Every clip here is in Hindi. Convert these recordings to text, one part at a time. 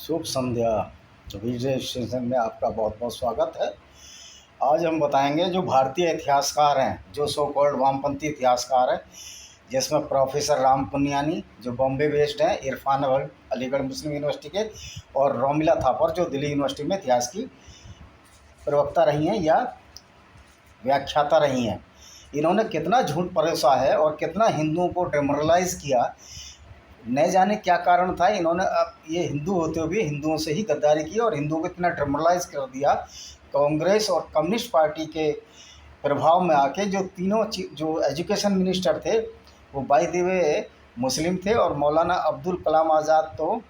शुभ संध्या। विजय स्टेशन में आपका बहुत बहुत स्वागत है। आज हम बताएंगे जो भारतीय इतिहासकार हैं, जो सो कॉल्ड वामपंथी इतिहासकार हैं, जिसमें प्रोफेसर राम पुनियानी जो बॉम्बे बेस्ड हैं, इरफान अलीगढ़ मुस्लिम यूनिवर्सिटी के, और रोमिला थापर जो दिल्ली यूनिवर्सिटी में इतिहास की प्रवक्ता रही हैं या व्याख्याता रही हैं। इन्होंने कितना झूठ परोसा है और कितना हिंदुओं को डिमोरलाइज किया, न जाने क्या कारण था। इन्होंने अब ये हिंदू होते हुए भी हिंदुओं से ही गद्दारी की और हिंदुओं को इतना डिमोरलाइज कर दिया। कांग्रेस और कम्युनिस्ट पार्टी के प्रभाव में आके जो तीनों जो एजुकेशन मिनिस्टर थे वो बाय द वे मुस्लिम थे, और मौलाना अब्दुल कलाम आज़ाद तो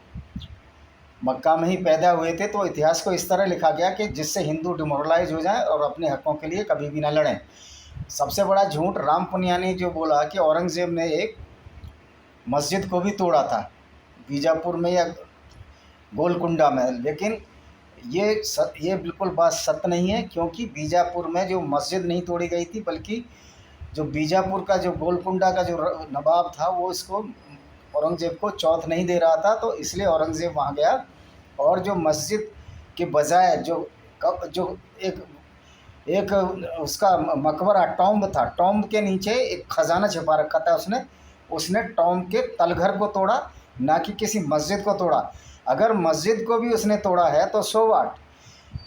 मक्का में ही पैदा हुए थे। तो इतिहास को इस तरह लिखा गया कि जिससे हिंदू डिमोरलाइज हो जाएं और अपने हकों के लिए कभी भी ना लड़ें। सबसे बड़ा झूठ राम पुनियानी जो बोला कि औरंगज़ेब ने एक मस्जिद को भी तोड़ा था बीजापुर में या गोलकुंडा में, लेकिन ये बिल्कुल बात सत्य नहीं है, क्योंकि बीजापुर में जो मस्जिद नहीं तोड़ी गई थी, बल्कि जो बीजापुर का जो गोलकुंडा का जो नवाब था वो इसको औरंगज़ेब को चौथ नहीं दे रहा था, तो इसलिए औरंगज़ेब वहाँ गया और जो मस्जिद के बजाय जो एक एक उसका मकबरा टॉम्ब था, टॉम्ब के नीचे एक ख़जाना छिपा रखा था उसने टॉम्ब के तलघर को तोड़ा, ना कि किसी मस्जिद को तोड़ा। अगर मस्जिद को भी उसने तोड़ा है तो सो वाट,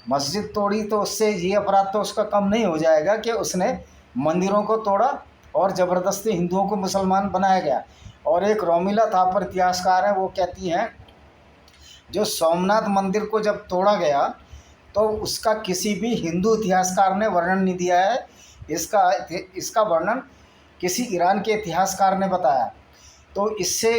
मस्जिद तोड़ी तो उससे ये अपराध तो उसका कम नहीं हो जाएगा कि उसने मंदिरों को तोड़ा और ज़बरदस्ती हिंदुओं को मुसलमान बनाया गया। और एक रोमिला थापर इतिहासकार है, वो कहती हैं जो सोमनाथ मंदिर को जब तोड़ा गया तो उसका किसी भी हिंदू इतिहासकार ने वर्णन नहीं दिया है। इसका वर्णन किसी ईरान के इतिहासकार ने बताया। तो इससे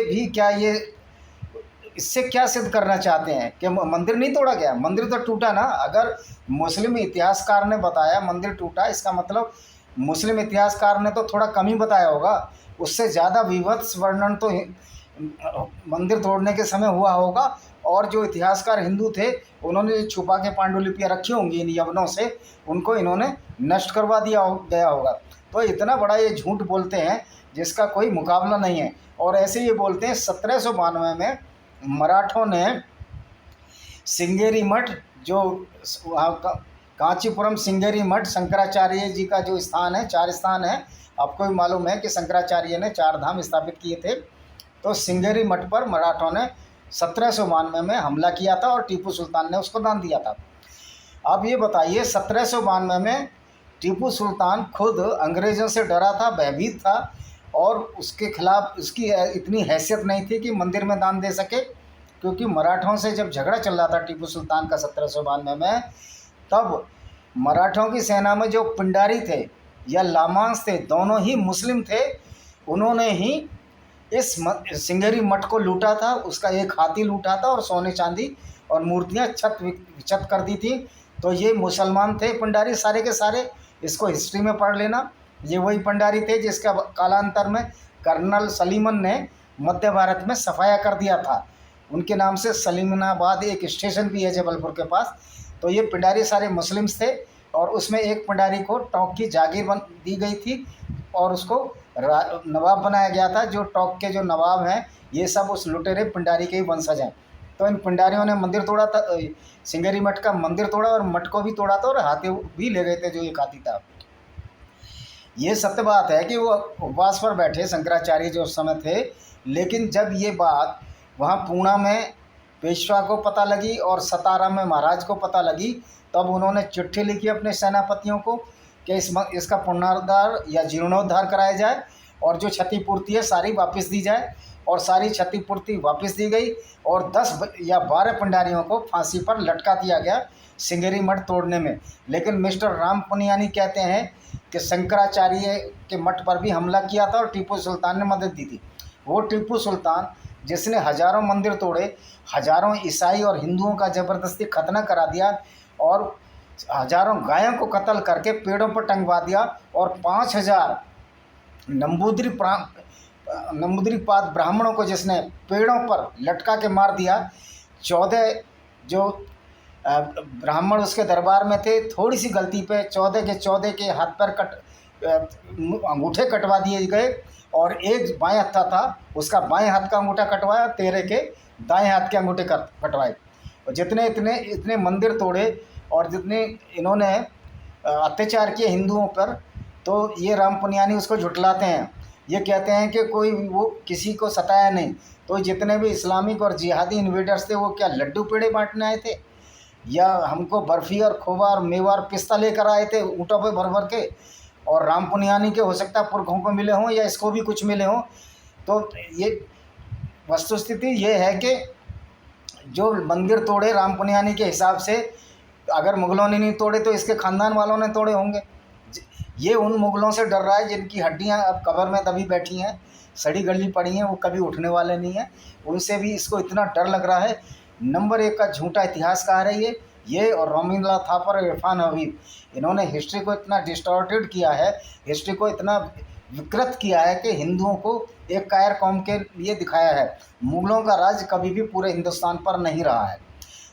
क्या सिद्ध करना चाहते हैं कि मंदिर नहीं तोड़ा गया? मंदिर तो टूटा ना। अगर मुस्लिम इतिहासकार ने बताया मंदिर टूटा, इसका मतलब मुस्लिम इतिहासकार ने तो थोड़ा कम ही बताया होगा, उससे ज़्यादा विवत्स वर्णन तो मंदिर तोड़ने के समय हुआ होगा। और जो इतिहासकार हिंदू थे उन्होंने जो छुपा के पांडुलिपियाँ रखी होंगी इन यवनों से, उनको इन्होंने नष्ट करवा गया होगा। तो इतना बड़ा ये झूठ बोलते हैं जिसका कोई मुकाबला नहीं है। और ऐसे ये बोलते हैं 1792 में मराठों ने सिंगेरी मठ, जो वहाँ का कांचीपुरम सिंगेरी मठ, शंकराचार्य जी का जो स्थान है, 4 स्थान है, आपको भी मालूम है कि शंकराचार्य ने 4 धाम स्थापित किए थे। तो सिंगेरी मठ पर मराठों ने 1792 में हमला किया था और टीपू सुल्तान ने उसको दान दिया था। अब ये बताइए 1792 में टीपू सुल्तान खुद अंग्रेज़ों से डरा था, भयभीत था, और उसके खिलाफ उसकी इतनी हैसियत नहीं थी कि मंदिर में दान दे सके, क्योंकि मराठों से जब झगड़ा चल रहा था टीपू सुल्तान का 1792 में, तब मराठों की सेना में जो पिंडारी थे या लामांस थे, दोनों ही मुस्लिम थे। उन्होंने ही इस सिंगेरी मठ को लूटा था, उसका एक हाथी लूटा था और सोने चांदी और मूर्तियाँ छत कर दी थी। तो ये मुसलमान थे पिंडारी सारे के सारे, इसको हिस्ट्री में पढ़ लेना। ये वही भंडारी थे जिसका कालांतर में कर्नल सलीमन ने मध्य भारत में सफाया कर दिया था। उनके नाम से सलीमनाबाद एक स्टेशन भी है जबलपुर के पास। तो ये पिंडारी सारे मुस्लिम्स थे, और उसमें एक पिंडारी को टोंक की जागीर दी गई थी और उसको नवाब बनाया गया था। जो टोंक के जो नवाब हैं ये सब उस लुटेरे पिंडारी के ही वंशज हैं। तो इन पिंडारियों ने मंदिर तोड़ा था, सिंगेरी मठ का मंदिर तोड़ा और मठ को भी तोड़ा था, और हाथी भी ले गए थे जो एक हाथी था। ये सत्य बात है कि वो उपवास पर बैठे शंकराचार्य जो उस समय थे, लेकिन जब ये बात वहाँ पूना में पेशवा को पता लगी और सतारा में महाराज को पता लगी, तब उन्होंने चिट्ठी लिखी अपने सेनापतियों को कि इसका पुनरुद्धार या जीर्णोद्धार कराया जाए और जो क्षतिपूर्ति है सारी वापस दी जाए। और सारी क्षतिपूर्ति वापस दी गई और 10 या 12 भंडारियों को फांसी पर लटका दिया गया सिंगेरी मठ तोड़ने में। लेकिन मिस्टर राम पुनियानी कहते हैं कि शंकराचार्य के मठ पर भी हमला किया था और टीपू सुल्तान ने मदद दी थी। वो टीपू सुल्तान जिसने हज़ारों मंदिर तोड़े, हज़ारों ईसाई और हिंदुओं का ज़बरदस्ती खतना करा दिया और हज़ारों गायों को कत्ल करके पेड़ों पर टंगवा दिया, और 5000 नंबूद्रीपाद ब्राह्मणों को जिसने पेड़ों पर लटका के मार दिया। 14 जो ब्राह्मण उसके दरबार में थे, थोड़ी सी गलती पे 14 के हाथ पर अंगूठे कटवा दिए गए, और एक बाएं हत्था था उसका बाएं हाथ का अंगूठा कटवाया, 13 के दाएं हाथ के अंगूठे कटवाए। और जितने इतने इतने मंदिर तोड़े और जितने इन्होंने अत्याचार किए हिंदुओं पर, तो ये राम पुनियानी उसको झुठलाते हैं। ये कहते हैं कि कोई वो किसी को सताया नहीं। तो जितने भी इस्लामिक और जिहादी इन्वेडर्स थे वो क्या लड्डू पेड़े बांटने आए थे, या हमको बर्फ़ी और खोवा और मेवा और पिस्ता लेकर आए थे ऊँटों पे भर भर के? और राम पुनियानी के हो सकता है पुरखों को मिले हों या इसको भी कुछ मिले हों। तो ये वस्तुस्थिति ये है कि जो मंदिर तोड़े राम पुनियानी के हिसाब से, अगर मुग़लों ने नहीं तोड़े तो इसके ख़ानदान वालों ने तोड़े होंगे। ये उन मुग़लों से डर रहा है जिनकी हड्डियां अब कब्र में दबी बैठी हैं, सड़ी गली पड़ी हैं, वो कभी उठने वाले नहीं हैं। उनसे भी इसको इतना डर लग रहा है। नंबर 1 का झूठा इतिहासकार है ये और रोमिला थापर और इरफान हबीब, इन्होंने हिस्ट्री को इतना डिस्टॉर्टेड किया है, हिस्ट्री को इतना विकृत किया है कि हिंदुओं को एक कायर कौम के लिए दिखाया है। मुग़लों का राज कभी भी पूरे हिंदुस्तान पर नहीं रहा है।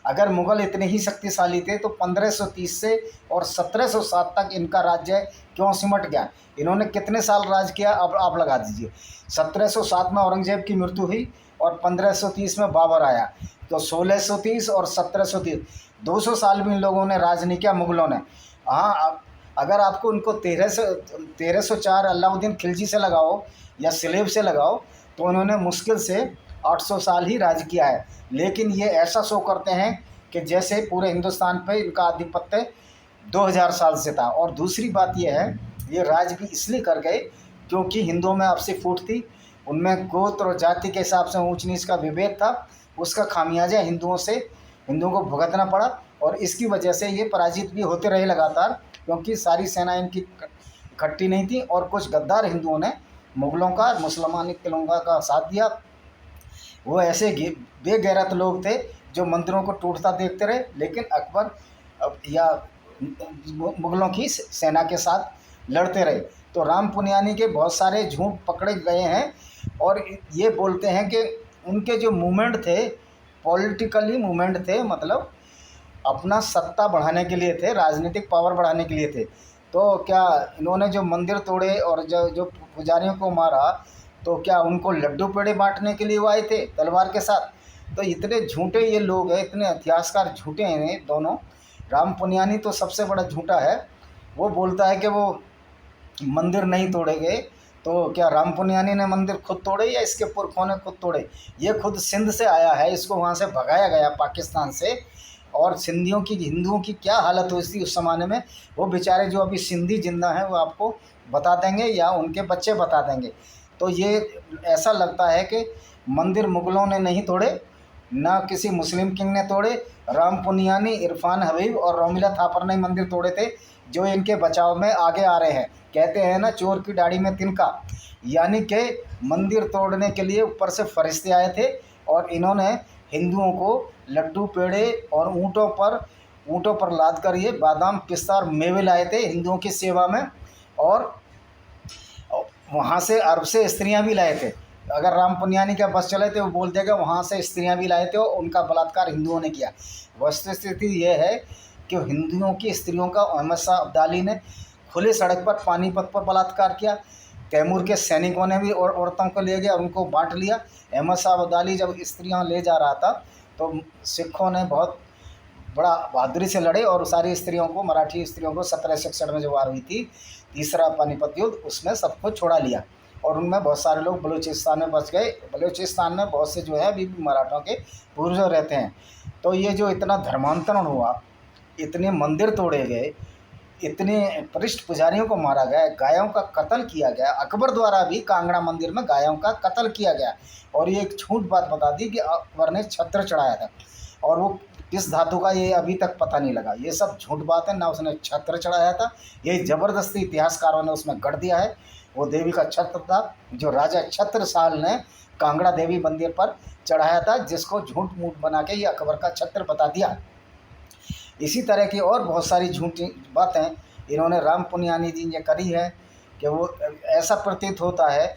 अगर मुग़ल इतने ही शक्तिशाली थे तो 1530 से और 1707 तक इनका राज्य क्यों सिमट गया? इन्होंने कितने साल राज किया अब आप लगा दीजिए। 1707 में औरंगजेब की मृत्यु हुई और 1530 में बाबर आया, तो 1630 और 1730 200 साल भी इन लोगों ने राज नहीं किया मुग़लों ने। हाँ, अगर आपको उनको 1304 अलाउद्दीन खिलजी से लगाओ या सलेब से लगाओ तो उन्होंने मुश्किल से 800 साल ही राज किया है। लेकिन ये ऐसा शो करते हैं कि जैसे पूरे हिंदुस्तान पे इनका आधिपत्य 2000 साल से था। और दूसरी बात यह है, ये राज भी इसलिए कर गए क्योंकि हिंदुओं में आपसी फूट थी, उनमें गोत्र और जाति के हिसाब से ऊंच नीच का विभेद था। उसका खामियाजा हिंदुओं को भुगतना पड़ा और इसकी वजह से ये पराजित भी होते रहे लगातार, क्योंकि सारी सेना इनकी इकट्ठी नहीं थी। और कुछ गद्दार हिंदुओं ने मुग़लों का, मुसलमान तेलंगा का साथ दिया। वो ऐसे बेगैरत लोग थे जो मंदिरों को टूटता देखते रहे, लेकिन अकबर या मुग़लों की सेना के साथ लड़ते रहे। तो राम पुनियानी के बहुत सारे झूठ पकड़े गए हैं और ये बोलते हैं कि उनके जो मूवमेंट थे, पॉलिटिकली मूवमेंट थे, मतलब अपना सत्ता बढ़ाने के लिए थे, राजनीतिक पावर बढ़ाने के लिए थे। तो क्या इन्होंने जो मंदिर तोड़े और जो पुजारियों को मारा, तो क्या उनको लड्डू पेड़े बांटने के लिए वो आए थे तलवार के साथ? तो इतने झूठे ये लोग हैं, इतने इतिहासकार झूठे हैं दोनों। राम पुनियानी तो सबसे बड़ा झूठा है। वो बोलता है कि वो मंदिर नहीं तोड़े गए, तो क्या राम पुनियानी ने मंदिर खुद तोड़े या इसके पुरखों ने खुद तोड़े? ये खुद सिंध से आया है, इसको वहाँ से भगाया गया पाकिस्तान से। और सिंधियों की, हिंदुओं की क्या हालत हुई थी उस ज़माने में, वो बेचारे जो अभी सिंधी जिंदा हैं वो आपको बता देंगे या उनके बच्चे बता देंगे। तो ये ऐसा लगता है कि मंदिर मुग़लों ने नहीं तोड़े, ना किसी मुस्लिम किंग ने तोड़े। राम पुनियानी, इरफान हबीब और रोमिला थापर ने मंदिर तोड़े थे, जो इनके बचाव में आगे आ रहे हैं। कहते हैं ना, चोर की दाढ़ी में तिनका, यानी कि मंदिर तोड़ने के लिए ऊपर से फरिश्ते आए थे और इन्होंने हिंदुओं को लड्डू पेड़े और ऊँटों पर लाद कर ये बादाम, पिस्ता और मेवे लाए थे हिंदुओं की सेवा में। और वहाँ से अरब से स्त्रियाँ भी लाए थे। अगर राम पुनियानी का बस चले थे वो बोल देगा वहाँ से स्त्रियाँ भी लाए थे और उनका बलात्कार हिंदुओं ने किया। वस्तुस्थिति ये है कि हिंदुओं की स्त्रियों का अहमद शाह अब्दाली ने खुले सड़क पर पानीपत पर बलात्कार किया। तैमूर के सैनिकों ने भी औरतों को ले गया और उनको बांट लिया। अहमद शाह अब्दाली जब स्त्रियाँ ले जा रहा था तो सिखों ने बहुत बड़ा बहादुरी से लड़े और सारी स्त्रियों को, मराठी स्त्रियों को 1761 में जो वार हुई थी, तीसरा पानीपत युद्ध, उसमें सबको छोड़ा लिया और उनमें बहुत सारे लोग बलूचिस्तान में बच गए। बलूचिस्तान में बहुत से जो है अभी भी मराठों के पूर्वज रहते हैं। तो ये जो इतना धर्मांतरण हुआ, इतने मंदिर तोड़े गए, इतने पृष्ठ पुजारियों को मारा गया, गायों का कत्ल किया गया। अकबर द्वारा भी कांगड़ा मंदिर में गायों का कत्ल किया गया। और ये एक झूठ बात बता दी कि अकबर ने छत्र चढ़ाया था और वो किस धातु का, ये अभी तक पता नहीं लगा। ये सब झूठ बात है, ना उसने छत्र चढ़ाया था, ये ज़बरदस्ती इतिहासकारों ने उसमें गढ़ दिया है। वो देवी का छत्र था जो राजा छत्रसाल ने कांगड़ा देवी मंदिर पर चढ़ाया था, जिसको झूठ मूठ बना के ये अकबर का छत्र बता दिया। इसी तरह की और बहुत सारी झूठी बातें इन्होंने राम पुनियानी जी ने करी है कि वो ऐसा प्रतीत होता है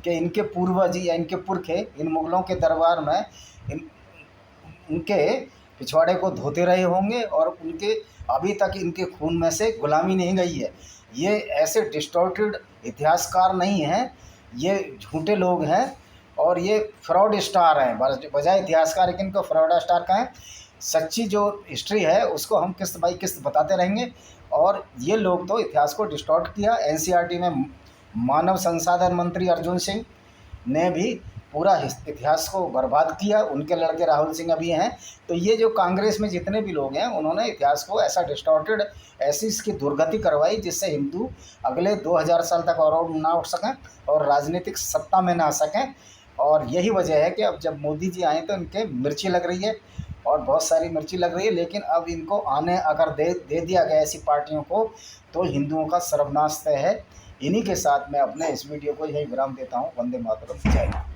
कि इनके पूर्वज या इनके पुरखे इन मुग़लों के दरबार में उनके पिछवाड़े को धोते रहे होंगे और उनके अभी तक इनके खून में से गुलामी नहीं गई है। ये ऐसे डिस्टॉर्टेड इतिहासकार नहीं हैं, ये झूठे लोग हैं और ये फ्रॉड स्टार हैं। बजाय इतिहासकार इनको फ्रॉड स्टार कहें। सच्ची जो हिस्ट्री है उसको हम किस्त बाई किस्त बताते रहेंगे। और ये लोग तो इतिहास को डिस्टॉर्ट किया। एनसीईआरटी में मानव संसाधन मंत्री अर्जुन सिंह ने भी पूरा इतिहास को बर्बाद किया। उनके लड़के राहुल सिंह अभी हैं। तो ये जो कांग्रेस में जितने भी लोग हैं उन्होंने इतिहास को ऐसा डिस्टॉर्टेड, ऐसी इसकी दुर्गति करवाई जिससे हिंदू अगले 2000 साल तक और ना उठ सकें और राजनीतिक सत्ता में ना आ सकें। और यही वजह है कि अब जब मोदी जी आए तो इनके मिर्ची लग रही है और बहुत सारी मिर्ची लग रही है। लेकिन अब इनको आने अगर दे दिया गया ऐसी पार्टियों को तो हिंदुओं का सर्वनाश तय है। इन्हीं के साथ मैं अपने इस वीडियो को यही विराम देता हूँ। वंदे मातरम, जय हिंद।